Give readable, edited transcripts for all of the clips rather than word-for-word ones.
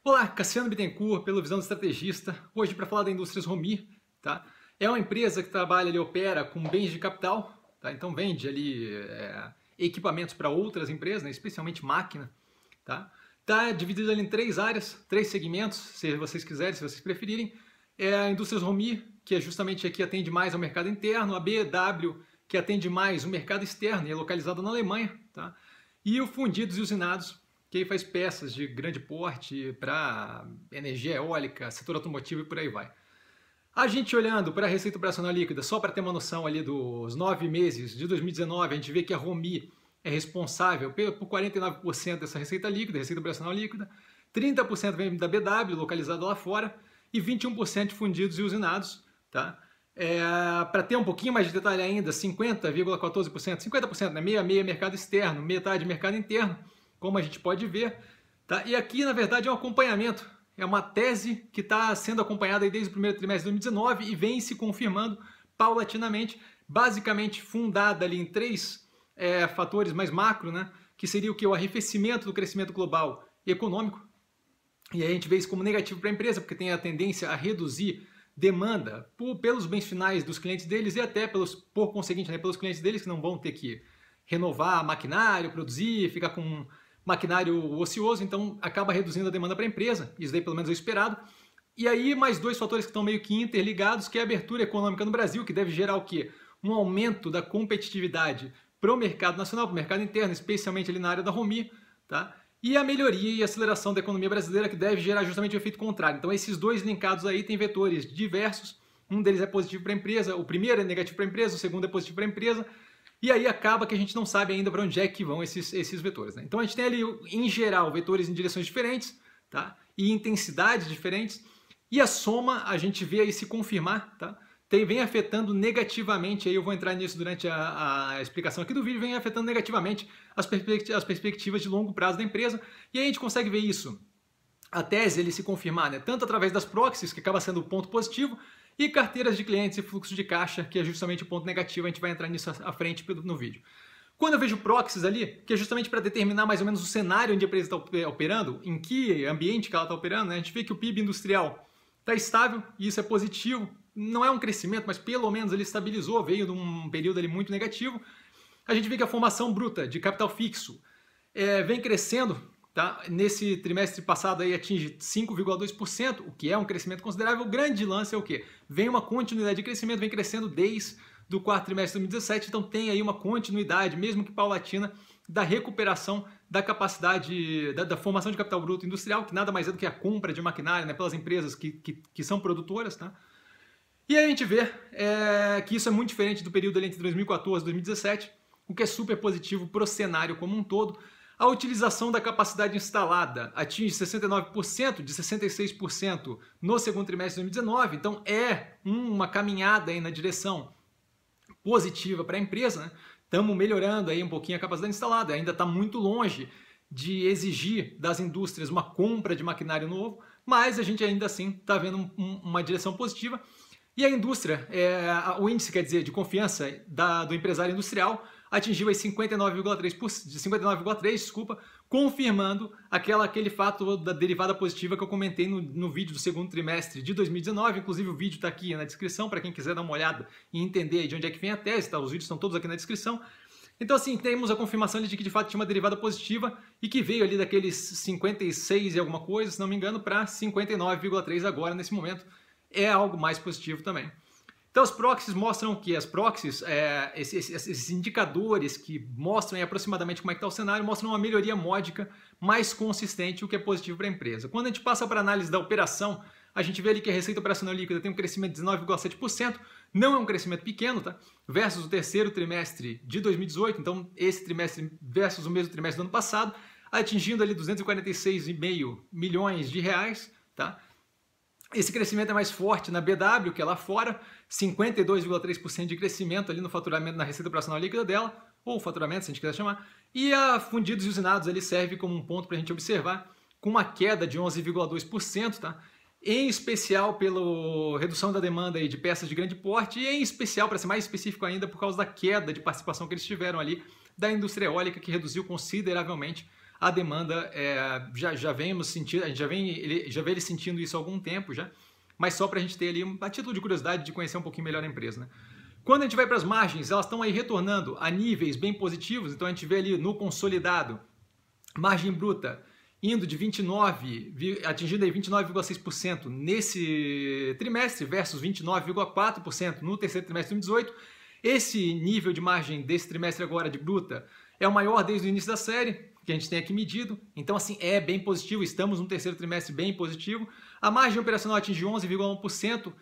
Olá, Cassiano Bittencourt, pelo Visão do Estrategista, hoje para falar da Indústrias Romi, tá? É uma empresa que trabalha, opera com bens de capital, tá? Então vende ali equipamentos para outras empresas, né? Especialmente máquina, tá? Tá dividido ali em três áreas, três segmentos, se vocês quiserem, se vocês preferirem. É a Indústrias Romi, que é justamente aqui atende mais ao mercado interno, a BW, que atende mais o mercado externo e é localizada na Alemanha, tá? E o Fundidos e Usinados, que aí faz peças de grande porte para energia eólica, setor automotivo e por aí vai. A gente olhando para a receita operacional líquida, só para ter uma noção ali dos 9 meses de 2019, a gente vê que a Romi é responsável por 49% dessa receita líquida, receita operacional líquida, 30% vem da BW, localizada lá fora, e 21% de fundidos e usinados, tá? Para ter um pouquinho mais de detalhe ainda, 50,14%, 50%, né? Meia mercado externo, metade mercado interno, como a gente pode ver, tá? E aqui, na verdade, é um acompanhamento, é uma tese que está sendo acompanhada aí desde o primeiro trimestre de 2019 e vem se confirmando paulatinamente, basicamente fundada ali em três fatores mais macro, né? Que seria o que? O arrefecimento do crescimento global e econômico, e aí a gente vê isso como negativo para a empresa, porque tem a tendência a reduzir demanda pelos bens finais dos clientes deles e até por conseguinte, né, pelos clientes deles que não vão ter que renovar maquinário, produzir, ficar com maquinário ocioso, então acaba reduzindo a demanda para a empresa, isso daí pelo menos é o esperado. E aí mais dois fatores que estão meio que interligados, que é a abertura econômica no Brasil, que deve gerar o quê? Um aumento da competitividade para o mercado nacional, para o mercado interno, especialmente ali na área da Romi, tá? E a melhoria e aceleração da economia brasileira, que deve gerar justamente o efeito contrário. Então esses dois linkados aí têm vetores diversos, um deles é positivo para a empresa, o primeiro é negativo para a empresa, o segundo é positivo para a empresa, e aí acaba que a gente não sabe ainda para onde é que vão esses vetores, né? Então a gente tem ali, em geral, vetores em direções diferentes, tá? E intensidades diferentes, e a soma a gente vê aí se confirmar, tá? Vem afetando negativamente, aí eu vou entrar nisso durante a explicação aqui do vídeo, vem afetando negativamente as perspectivas de longo prazo da empresa, e aí a gente consegue ver isso, a tese ele se confirmar, né? Tanto através das proxies, que acaba sendo o ponto positivo, e carteiras de clientes e fluxo de caixa, que é justamente o ponto negativo, a gente vai entrar nisso à frente no vídeo. Quando eu vejo proxies ali, que é justamente para determinar mais ou menos o cenário onde a empresa está operando, em que ambiente que ela está operando, né? A gente vê que o PIB industrial está estável, e isso é positivo, não é um crescimento, mas pelo menos ele estabilizou, veio de um período ali muito negativo. A gente vê que a formação bruta de capital fixo vem crescendo, tá? Nesse trimestre passado aí atinge 5,2%, o que é um crescimento considerável. O grande lance é o quê? Vem uma continuidade de crescimento, vem crescendo desde o quarto trimestre de 2017, então tem aí uma continuidade, mesmo que paulatina, da recuperação da capacidade, da formação de capital bruto industrial, que nada mais é do que a compra de maquinário, né, pelas empresas que são produtoras, tá? E aí a gente vê que isso é muito diferente do período ali entre 2014 e 2017, o que é super positivo para o cenário como um todo. A utilização da capacidade instalada atinge 69% de 66% no segundo trimestre de 2019, então é uma caminhada aí na direção positiva para a empresa, né? Estamos melhorando aí um pouquinho a capacidade instalada, ainda está muito longe de exigir das indústrias uma compra de maquinário novo, mas a gente ainda assim está vendo uma direção positiva. E a indústria, o índice, quer dizer, de confiança do empresário industrial atingiu aí 59,3, confirmando aquele fato da derivada positiva que eu comentei no vídeo do segundo trimestre de 2019. Inclusive o vídeo está aqui na descrição para quem quiser dar uma olhada e entender de onde é que vem a tese, tá? Os vídeos estão todos aqui na descrição. Então assim, temos a confirmação de que de fato tinha uma derivada positiva e que veio ali daqueles 56 e alguma coisa, se não me engano, para 59,3 agora, nesse momento. É algo mais positivo também. Então as proxies mostram que as proxies, esses indicadores que mostram aí, aproximadamente como é que está o cenário, mostram uma melhoria módica mais consistente, o que é positivo para a empresa. Quando a gente passa para a análise da operação, a gente vê ali que a receita operacional líquida tem um crescimento de 19,7%, não é um crescimento pequeno, tá? Versus o terceiro trimestre de 2018, então esse trimestre versus o mesmo trimestre do ano passado, atingindo ali 246,5 milhões de reais, tá? Esse crescimento é mais forte na BW, que é lá fora, 52,3% de crescimento ali no faturamento, na receita operacional líquida dela, ou faturamento, se a gente quiser chamar, e a fundidos e usinados ali serve como um ponto para a gente observar, com uma queda de 11,2%, tá? Em especial pela redução da demanda aí de peças de grande porte, e em especial, para ser mais específico ainda, por causa da queda de participação que eles tiveram ali da indústria eólica, que reduziu consideravelmente a demanda já vemos sentindo, a gente já vê ele sentindo isso há algum tempo já, mas só para a gente ter ali a título de curiosidade de conhecer um pouquinho melhor a empresa, né? Quando a gente vai para as margens, elas estão aí retornando a níveis bem positivos, então a gente vê ali no consolidado, margem bruta indo de 29, atingindo aí 29,6% nesse trimestre versus 29,4% no terceiro trimestre de 2018. Esse nível de margem desse trimestre agora de bruta é o maior desde o início da série, que a gente tem aqui medido. Então, assim, é bem positivo, estamos no terceiro trimestre bem positivo. A margem operacional atingiu 11,1%,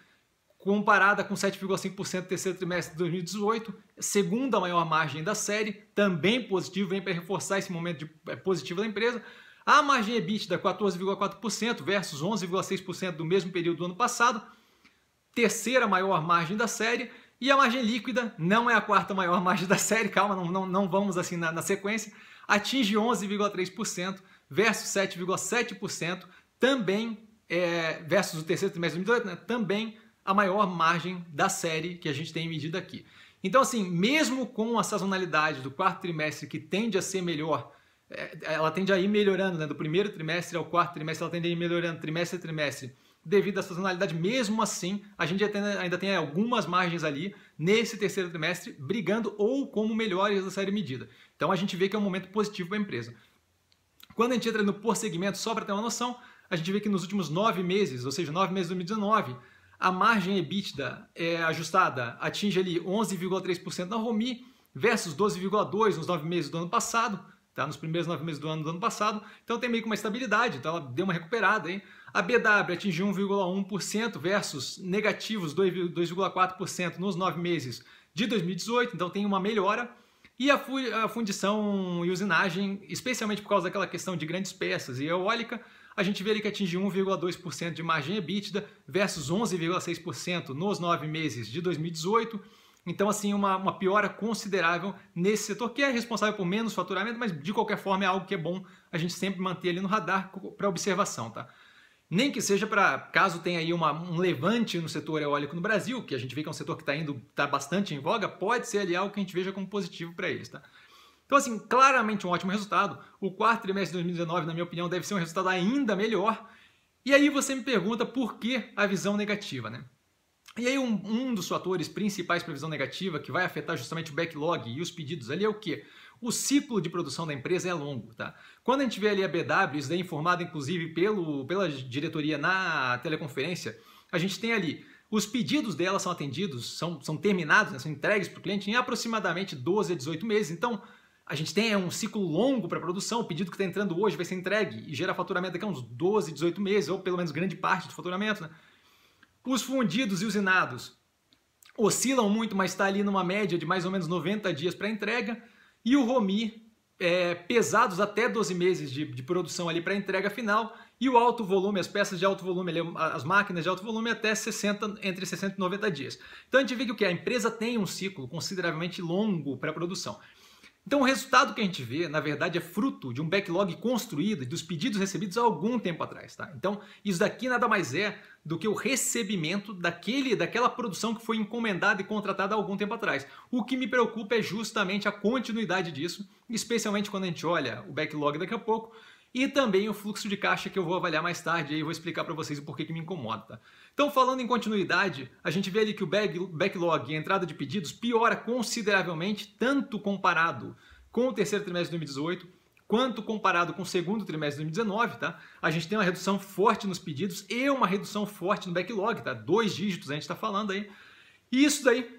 comparada com 7,5% no terceiro trimestre de 2018, segunda maior margem da série, também positivo, vem para reforçar esse momento positivo da empresa. A margem EBITDA 14,4% versus 11,6% do mesmo período do ano passado, terceira maior margem da série, e a margem líquida não é a quarta maior margem da série, calma, não vamos assim na sequência, atinge 11,3% versus 7,7%, também versus o terceiro trimestre de 2018, né, também a maior margem da série que a gente tem medido aqui. Então, assim, mesmo com a sazonalidade do quarto trimestre que tende a ser melhor, ela tende a ir melhorando, né? Do primeiro trimestre ao quarto trimestre, ela tende a ir melhorando trimestre a trimestre, devido à sazonalidade. Mesmo assim, a gente ainda tem algumas margens ali nesse terceiro trimestre brigando ou como melhores da série medida. Então, a gente vê que é um momento positivo para a empresa. Quando a gente entra no por segmento, só para ter uma noção, a gente vê que nos últimos 9 meses, ou seja, 9 meses de 2019, a margem EBITDA ajustada atinge ali 11,3% na Romi versus 12,2% nos 9 meses do ano passado, tá? Nos primeiros 9 meses do ano passado. Então tem meio que uma estabilidade, então ela deu uma recuperada, hein? A BW atingiu 1,1% versus negativos 2,4% nos 9 meses de 2018, então tem uma melhora. E a fundição e usinagem, especialmente por causa daquela questão de grandes peças e eólica, a gente vê ali que atinge 1,2% de margem EBITDA versus 11,6% nos 9 meses de 2018. Então, assim, uma piora considerável nesse setor, que é responsável por menos faturamento, mas de qualquer forma é algo que é bom a gente sempre manter ali no radar para observação, tá? Nem que seja para, caso tenha aí um levante no setor eólico no Brasil, que a gente vê que é um setor que está bastante em voga, pode ser ali algo que a gente veja como positivo para eles, tá? Então, assim, claramente um ótimo resultado. O quarto trimestre de 2019, na minha opinião, deve ser um resultado ainda melhor. E aí você me pergunta por que a visão negativa, né? E aí um dos fatores principais para a visão negativa, que vai afetar justamente o backlog e os pedidos ali, é o quê? O ciclo de produção da empresa é longo, tá? Quando a gente vê ali a BW, isso daí é informado inclusive pela diretoria na teleconferência, a gente tem ali os pedidos dela são atendidos, são terminados, né, são entregues para o cliente em aproximadamente 12 a 18 meses. Então, a gente tem um ciclo longo para a produção, o pedido que está entrando hoje vai ser entregue e gera faturamento daqui a uns 12, 18 meses, ou pelo menos grande parte do faturamento, né? Os fundidos e usinados oscilam muito, mas está ali numa média de mais ou menos 90 dias para entrega. E o Romi, pesados até 12 meses de produção ali para entrega final. E o alto volume, as peças de alto volume, as máquinas de alto volume até entre 60 e 90 dias. Então a gente vê que a empresa tem um ciclo consideravelmente longo para a produção. Então o resultado que a gente vê, na verdade, é fruto de um backlog construído e dos pedidos recebidos há algum tempo atrás, tá? Então isso daqui nada mais é do que o recebimento daquela produção que foi encomendada e contratada há algum tempo atrás. O que me preocupa é justamente a continuidade disso, especialmente quando a gente olha o backlog daqui a pouco, e também o fluxo de caixa que eu vou avaliar mais tarde, e aí eu vou explicar para vocês o porquê que me incomoda, tá? Então, falando em continuidade, a gente vê ali que o backlog e a entrada de pedidos piora consideravelmente, tanto comparado com o terceiro trimestre de 2018, quanto comparado com o segundo trimestre de 2019, tá? A gente tem uma redução forte nos pedidos e uma redução forte no backlog, tá? 2 dígitos a gente está falando aí. E isso daí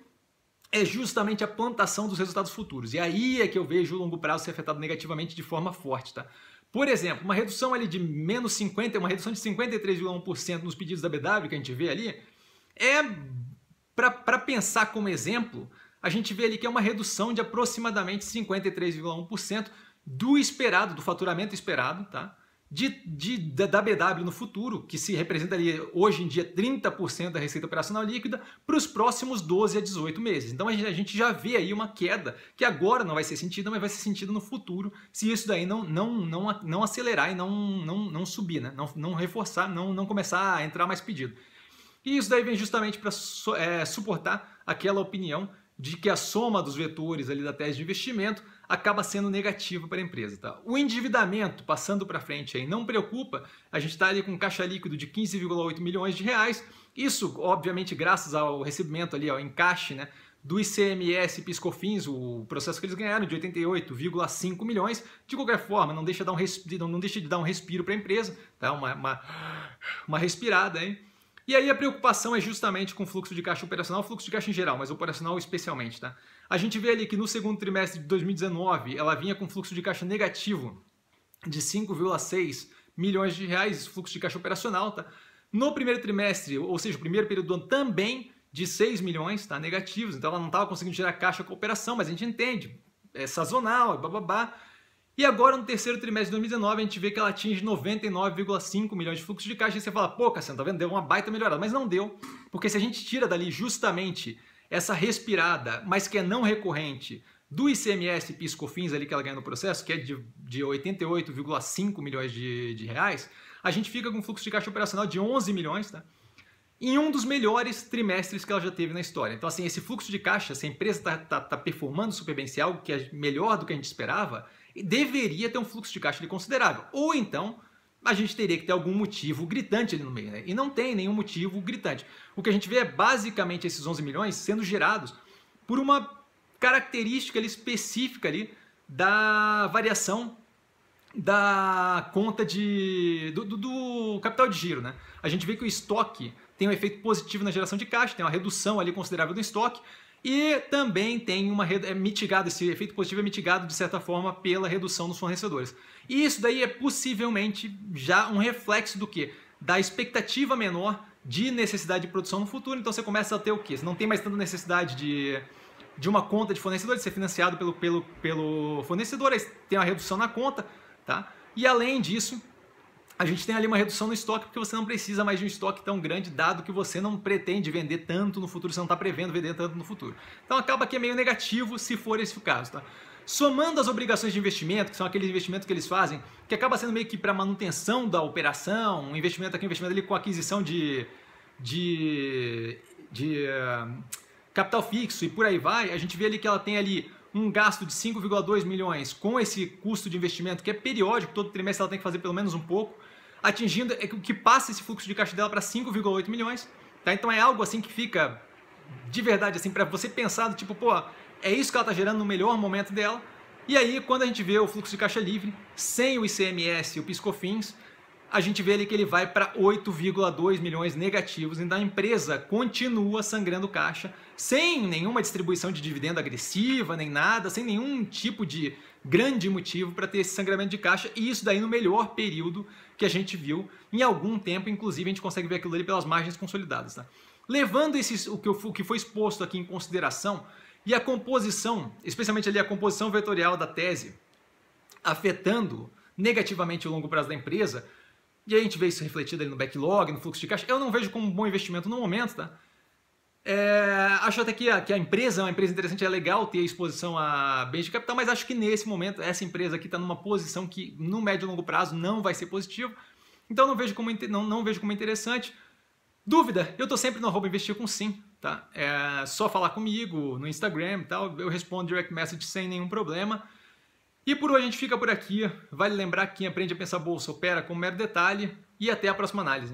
é justamente a plantação dos resultados futuros. E aí é que eu vejo o longo prazo ser afetado negativamente de forma forte, tá? Por exemplo, uma redução ali de menos 50, uma redução de 53,1% nos pedidos da BW que a gente vê ali, para pensar como exemplo, a gente vê ali que é uma redução de aproximadamente 53,1% do esperado, do faturamento esperado, tá? Da BW no futuro, que se representa ali hoje em dia 30% da receita operacional líquida, para os próximos 12 a 18 meses. Então a gente já vê aí uma queda que agora não vai ser sentida, mas vai ser sentida no futuro, se isso daí não acelerar e não subir, né? Não reforçar, não começar a entrar mais pedido. E isso daí vem justamente para suportar aquela opinião de que a soma dos vetores ali da tese de investimento acaba sendo negativo para a empresa. Tá? O endividamento, passando para frente, aí, não preocupa, a gente está ali com caixa líquido de 15,8 milhões de reais, isso obviamente graças ao recebimento ali, ao encaixe, né, do ICMS e PIS/COFINS, o processo que eles ganharam de 88,5 milhões. De qualquer forma, não deixa de dar um respiro para a empresa, tá? Uma respirada, hein? E aí a preocupação é justamente com o fluxo de caixa operacional, fluxo de caixa em geral, mas operacional especialmente, tá? A gente vê ali que no segundo trimestre de 2019 ela vinha com fluxo de caixa negativo de 5,6 milhões de reais, fluxo de caixa operacional, tá? No primeiro trimestre, ou seja, o primeiro período do ano também de 6 milhões, tá? Negativos, então ela não estava conseguindo gerar caixa com a operação, mas a gente entende, é sazonal, é bababá. E agora, no terceiro trimestre de 2019, a gente vê que ela atinge 99,5 milhões de fluxo de caixa. E você fala, pô, Cassiano, tá vendo? Deu uma baita melhorada. Mas não deu, porque se a gente tira dali justamente essa respirada, mas que é não recorrente, do ICMS e PIS/COFINS ali que ela ganha no processo, que é de 88,5 milhões de reais, a gente fica com um fluxo de caixa operacional de 11 milhões, tá? Em um dos melhores trimestres que ela já teve na história. Então, assim, esse fluxo de caixa, se a empresa tá performando super bem, se é algo que é melhor do que a gente esperava, deveria ter um fluxo de caixa ali considerável. Ou então, a gente teria que ter algum motivo gritante ali no meio, né? E não tem nenhum motivo gritante. O que a gente vê é basicamente esses 11 milhões sendo gerados por uma característica ali específica ali da variação da conta do capital de giro, né? A gente vê que o estoque tem um efeito positivo na geração de caixa, tem uma redução ali considerável do estoque e também tem esse efeito positivo é mitigado de certa forma pela redução dos fornecedores. E isso daí é possivelmente já um reflexo do quê? Da expectativa menor de necessidade de produção no futuro, então você começa a ter o quê? Você não tem mais tanta necessidade de uma conta de fornecedor, de ser financiado pelo fornecedor, aí tem uma redução na conta, tá? E além disso, a gente tem ali uma redução no estoque, porque você não precisa mais de um estoque tão grande, dado que você não pretende vender tanto no futuro, você não está prevendo vender tanto no futuro. Então acaba que é meio negativo se for esse o caso, tá? Somando as obrigações de investimento, que são aqueles investimentos que eles fazem, que acaba sendo meio que para manutenção da operação, um investimento aqui, um investimento ali com aquisição de capital fixo e por aí vai, a gente vê ali que ela tem ali um gasto de 5,2 milhões com esse custo de investimento que é periódico, todo trimestre ela tem que fazer pelo menos um pouco, atingindo o que passa esse fluxo de caixa dela para 5,8 milhões, tá? Então é algo assim que fica de verdade assim para você pensar do tipo, pô, é isso que ela está gerando no melhor momento dela. E aí quando a gente vê o fluxo de caixa livre sem o ICMS e o PIS/COFINS, a gente vê ali que ele vai para 8,2 milhões negativos, então a empresa continua sangrando caixa, sem nenhuma distribuição de dividendo agressiva, nem nada, sem nenhum tipo de grande motivo para ter esse sangramento de caixa, e isso daí no melhor período que a gente viu em algum tempo, inclusive a gente consegue ver aquilo ali pelas margens consolidadas. Tá? Levando o que foi exposto aqui em consideração, e a composição, especialmente ali a composição vetorial da tese, afetando negativamente o longo prazo da empresa, e aí a gente vê isso refletido ali no backlog, no fluxo de caixa. Eu não vejo como um bom investimento no momento, tá? Acho até que a empresa é uma empresa interessante, é legal ter exposição a bens de capital, mas acho que nesse momento essa empresa aqui está numa posição que no médio e longo prazo não vai ser positivo. Então não vejo como interessante. Dúvida? Eu estou sempre no @investir com sim, tá? É só falar comigo no Instagram e tal, eu respondo direct message sem nenhum problema. E por hoje a gente fica por aqui. Vale lembrar que quem aprende a pensar bolsa opera com mero detalhe. E até a próxima análise.